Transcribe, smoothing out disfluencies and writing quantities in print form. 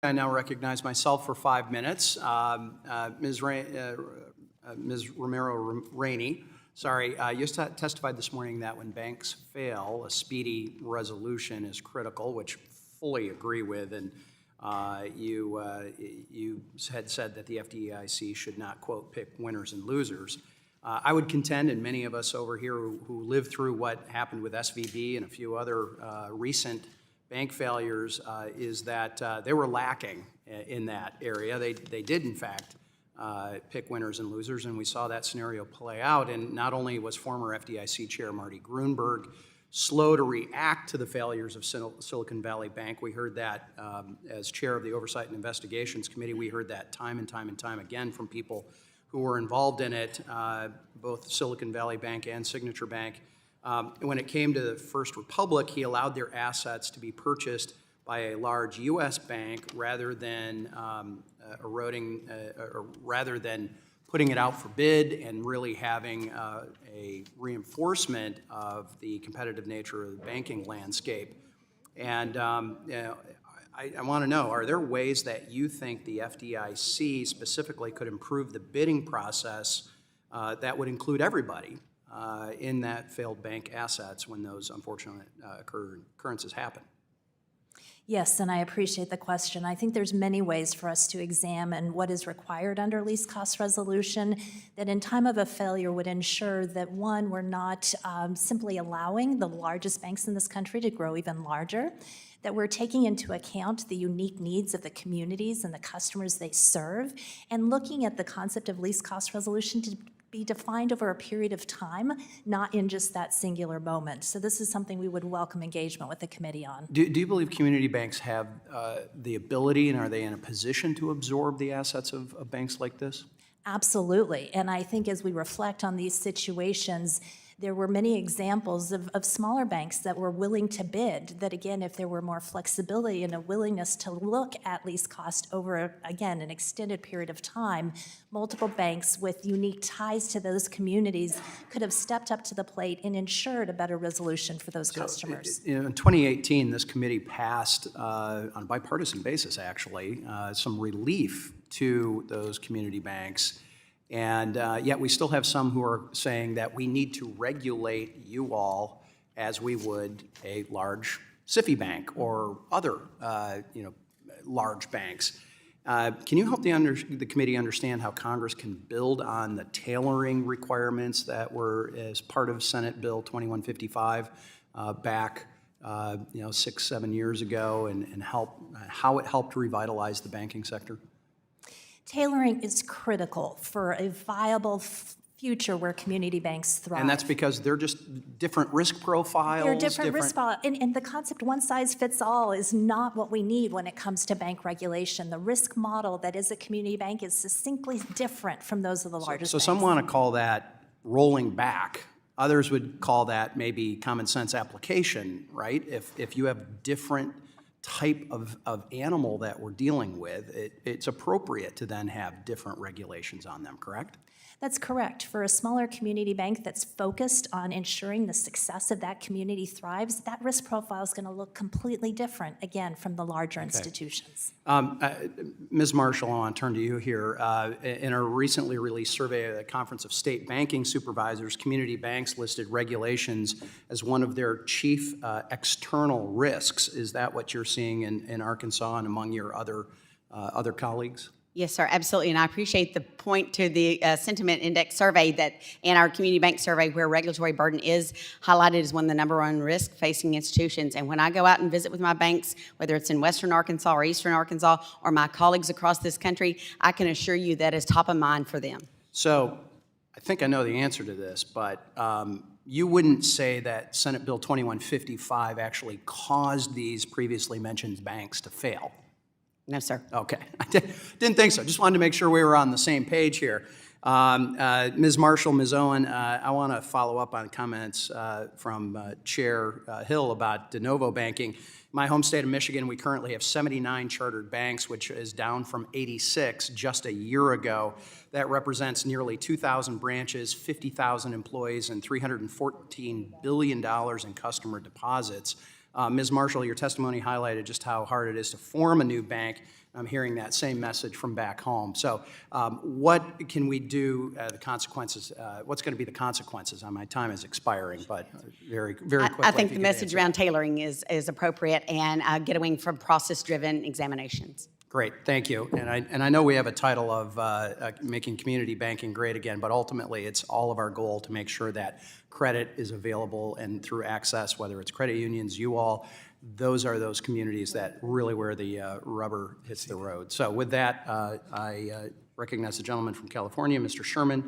I now recognize myself for 5 minutes. Ms. Romero-Rainey, you testified this morning that when banks fail, a speedy resolution is critical, which fully agree with, and you had said that the FDIC should not, quote, pick winners and losers. I would contend, and many of us over here who lived through what happened with SVB and a few other recent bank failures, is that they were lacking in that area. They did, in fact, pick winners and losers, and we saw that scenario play out. And not only was former FDIC Chair Marty Grunberg slow to react to the failures of Silicon Valley Bank, we heard that as chair of the Oversight and Investigations Committee, we heard that time and time again from people who were involved in it, both Silicon Valley Bank and Signature Bank. When it came to the First Republic, he allowed their assets to be purchased by a large U.S. bank rather than rather than putting it out for bid and really having a reinforcement of the competitive nature of the banking landscape. And I want to know, are there ways that you think the FDIC specifically could improve the bidding process that would include everybody in that failed bank assets when those unfortunate occurrences happen? Yes, and I appreciate the question. I think there's many ways for us to examine what is required under least cost resolution that in time of a failure would ensure that, one, we're not simply allowing the largest banks in this country to grow even larger, that we're taking into account the unique needs of the communities and the customers they serve, and looking at the concept of least cost resolution to be defined over a period of time, not in just that singular moment. So this is something we would welcome engagement with the committee on. Do you believe community banks have the ability, and are they in a position to absorb the assets of banks like this? Absolutely, and I think as we reflect on these situations, there were many examples of smaller banks that were willing to bid, that again, if there were more flexibility and a willingness to look at least cost over, again, an extended period of time, multiple banks with unique ties to those communities could have stepped up to the plate and ensured a better resolution for those customers. In 2018, this committee passed, on a bipartisan basis actually, some relief to those community banks. And yet we still have some who are saying that we need to regulate you all as we would a large SIFI bank or other large banks. Can you help the committee understand how Congress can build on the tailoring requirements that were as part of Senate Bill 2155 back 6-7 years ago, and how it helped revitalize the banking sector? Tailoring is critical for a viable future where community banks thrive. And that's because they're just different risk profiles? They're different risk profiles. And the concept one size fits all is not what we need when it comes to bank regulation. The risk model that is a community bank is succinctly different from those of the largest banks. So some want to call that rolling back. Others would call that maybe common sense application, right? If you have different type of animal that we're dealing with, it's appropriate to then have different regulations on them, correct? That's correct. For a smaller community bank that's focused on ensuring the success of that community thrives, that risk profile is going to look completely different, again, from the larger institutions. Ms. Marshall, I want to turn to you here. In a recently released survey of the Conference of State Banking Supervisors, community banks listed regulations as one of their chief external risks. Is that what you're seeing in Arkansas and among your other colleagues? Yes, sir, absolutely, and I appreciate the point to the sentiment index survey that in our community bank survey where regulatory burden is highlighted as one of the #1 risk facing institutions. And when I go out and visit with my banks, whether it's in Western Arkansas or Eastern Arkansas or my colleagues across this country, I can assure you that is top of mind for them. So I think I know the answer to this, but you wouldn't say that Senate Bill 2155 actually caused these previously mentioned banks to fail? No, sir. Okay, I didn't think so. Just wanted to make sure we were on the same page here. Ms. Marshall, Ms. Owen, I want to follow up on comments from Chair Hill about de novo banking. In my home state of Michigan, we currently have 79 chartered banks, which is down from 86 just a year ago. That represents nearly 2,000 branches, 50,000 employees, and $314 billion in customer deposits. Ms. Marshall, your testimony highlighted just how hard it is to form a new bank. I'm hearing that same message from back home. So what can we do, the consequences, what's going to be the consequences? My time is expiring, but very quickly. I think if the you could message answer around that. tailoring is appropriate and get away from process-driven examinations. Great, thank you. And I know we have a title of making community banking great again, but ultimately it's all of our goal to make sure that credit is available and through access, whether it's credit unions, you all, those are those communities that really where the rubber hits the road. So with that, I recognize the gentleman from California, Mr. Sherman.